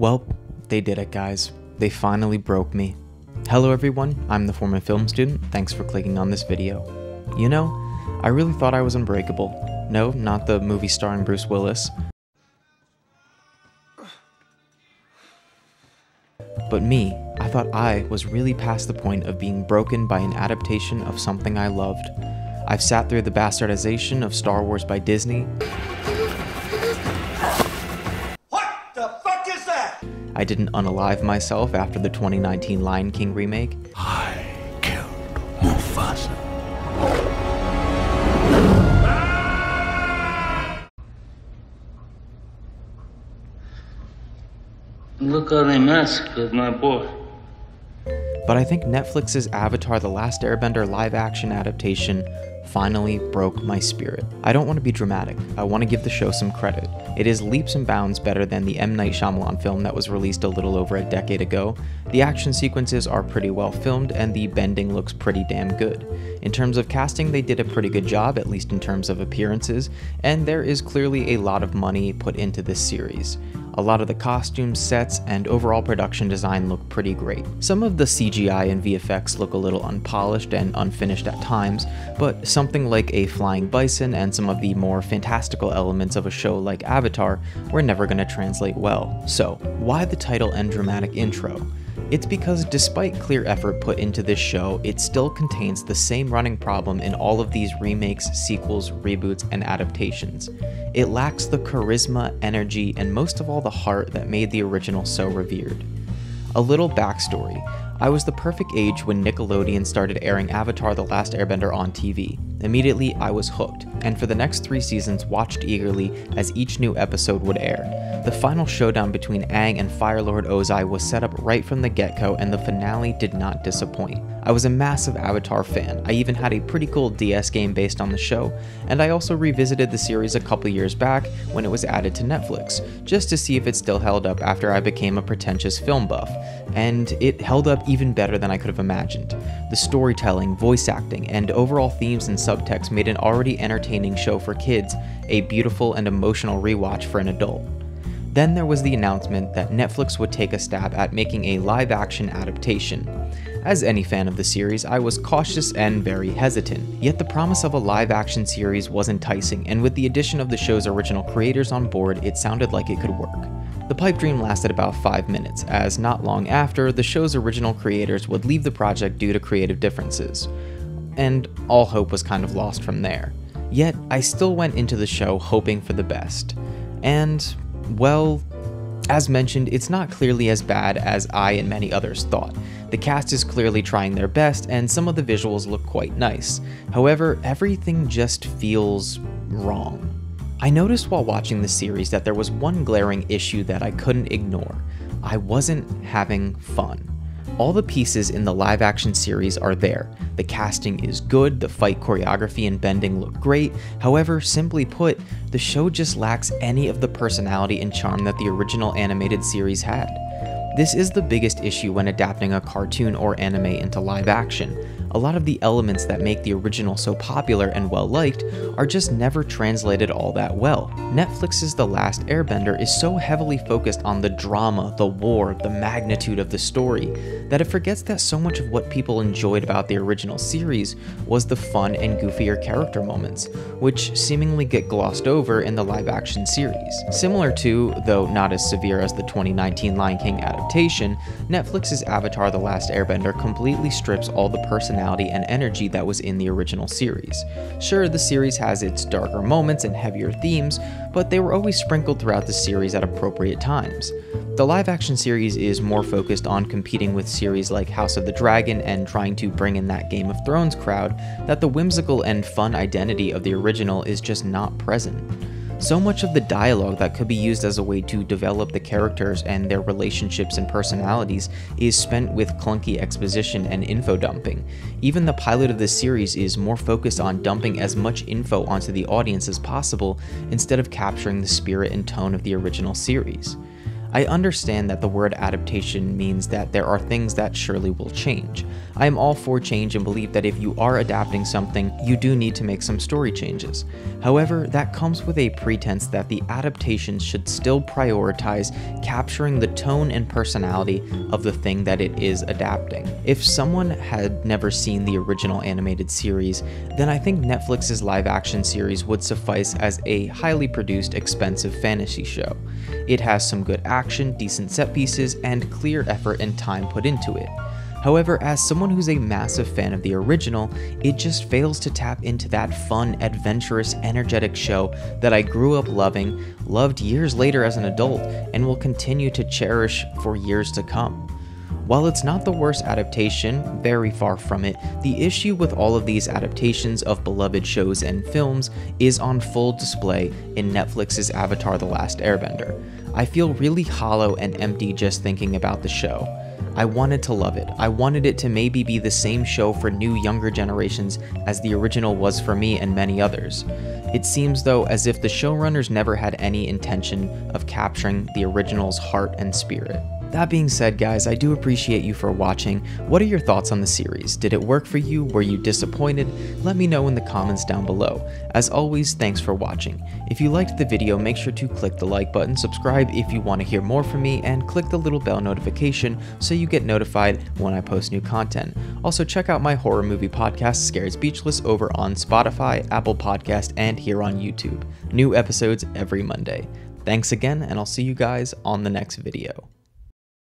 Well, they did it, guys. They finally broke me. Hello everyone, I'm the former film student. Thanks for clicking on this video. You know, I really thought I was unbreakable. No, not the movie starring Bruce Willis. But me, I thought I was really past the point of being broken by an adaptation of something I loved. I've sat through the bastardization of Star Wars by Disney. I didn't unalive myself after the 2019 Lion King remake. I killed Mufasa. Look how they massacred my boy. But I think Netflix's Avatar: The Last Airbender live-action adaptation finally broke my spirit. I don't want to be dramatic, I want to give the show some credit. It is leaps and bounds better than the M. Night Shyamalan film that was released a little over a decade ago. The action sequences are pretty well filmed and the bending looks pretty damn good. In terms of casting, they did a pretty good job, at least in terms of appearances, and there is clearly a lot of money put into this series. A lot of the costumes, sets, and overall production design look pretty great. Some of the CGI and VFX look a little unpolished and unfinished at times, but something like a flying bison and some of the more fantastical elements of a show like Avatar were never going to translate well. So, why the title and dramatic intro? It's because despite clear effort put into this show, it still contains the same running problem in all of these remakes, sequels, reboots, and adaptations. It lacks the charisma, energy, and most of all the heart that made the original so revered. A little backstory. I was the perfect age when Nickelodeon started airing Avatar: The Last Airbender on TV. Immediately, I was hooked, and for the next 3 seasons watched eagerly as each new episode would air. The final showdown between Aang and Fire Lord Ozai was set up right from the get-go, and the finale did not disappoint. I was a massive Avatar fan. I even had a pretty cool DS game based on the show, and I also revisited the series a couple years back when it was added to Netflix, just to see if it still held up after I became a pretentious film buff, and it held up even better than I could have imagined. The storytelling, voice acting, and overall themes and subtext made an already entertaining show for kids a beautiful and emotional rewatch for an adult. Then there was the announcement that Netflix would take a stab at making a live-action adaptation. As any fan of the series, I was cautious and very hesitant, yet the promise of a live-action series was enticing, and with the addition of the show's original creators on board, it sounded like it could work. The pipe dream lasted about 5 minutes, as not long after, the show's original creators would leave the project due to creative differences. And all hope was kind of lost from there. Yet, I still went into the show hoping for the best. And, well, as mentioned, it's not clearly as bad as I and many others thought. The cast is clearly trying their best, and some of the visuals look quite nice. However, everything just feels wrong. I noticed while watching the series that there was one glaring issue that I couldn't ignore. I wasn't having fun. All the pieces in the live-action series are there. The casting is good, the fight choreography and bending look great. However, simply put, the show just lacks any of the personality and charm that the original animated series had. This is the biggest issue when adapting a cartoon or anime into live action. A lot of the elements that make the original so popular and well-liked are just never translated all that well. Netflix's The Last Airbender is so heavily focused on the drama, the war, the magnitude of the story, that it forgets that so much of what people enjoyed about the original series was the fun and goofier character moments, which seemingly get glossed over in the live-action series. Similar to, though not as severe as the 2019 Lion King adaptation, Netflix's Avatar: The Last Airbender completely strips all the personality and energy that was in the original series. Sure, the series has its darker moments and heavier themes, but they were always sprinkled throughout the series at appropriate times. The live-action series is more focused on competing with series like House of the Dragon and trying to bring in that Game of Thrones crowd that the whimsical and fun identity of the original is just not present. So much of the dialogue that could be used as a way to develop the characters and their relationships and personalities is spent with clunky exposition and info dumping. Even the pilot of this series is more focused on dumping as much info onto the audience as possible instead of capturing the spirit and tone of the original series. I understand that the word adaptation means that there are things that surely will change. I am all for change and believe that if you are adapting something, you do need to make some story changes. However, that comes with a pretense that the adaptations should still prioritize capturing the tone and personality of the thing that it is adapting. If someone had never seen the original animated series, then I think Netflix's live-action series would suffice as a highly produced, expensive fantasy show. It has some good action, decent set pieces, and clear effort and time put into it. However, as someone who's a massive fan of the original, it just fails to tap into that fun, adventurous, energetic show that I grew up loving, loved years later as an adult, and will continue to cherish for years to come. While it's not the worst adaptation, very far from it, the issue with all of these adaptations of beloved shows and films is on full display in Netflix's Avatar: The Last Airbender. I feel really hollow and empty just thinking about the show. I wanted to love it. I wanted it to maybe be the same show for new younger generations as the original was for me and many others. It seems though as if the showrunners never had any intention of capturing the original's heart and spirit. That being said, guys, I do appreciate you for watching. What are your thoughts on the series? Did it work for you? Were you disappointed? Let me know in the comments down below. As always, thanks for watching. If you liked the video, make sure to click the like button, subscribe if you want to hear more from me, and click the little bell notification so you get notified when I post new content. Also, check out my horror movie podcast, Scared Speechless, over on Spotify, Apple Podcast, and here on YouTube. New episodes every Monday. Thanks again, and I'll see you guys on the next video.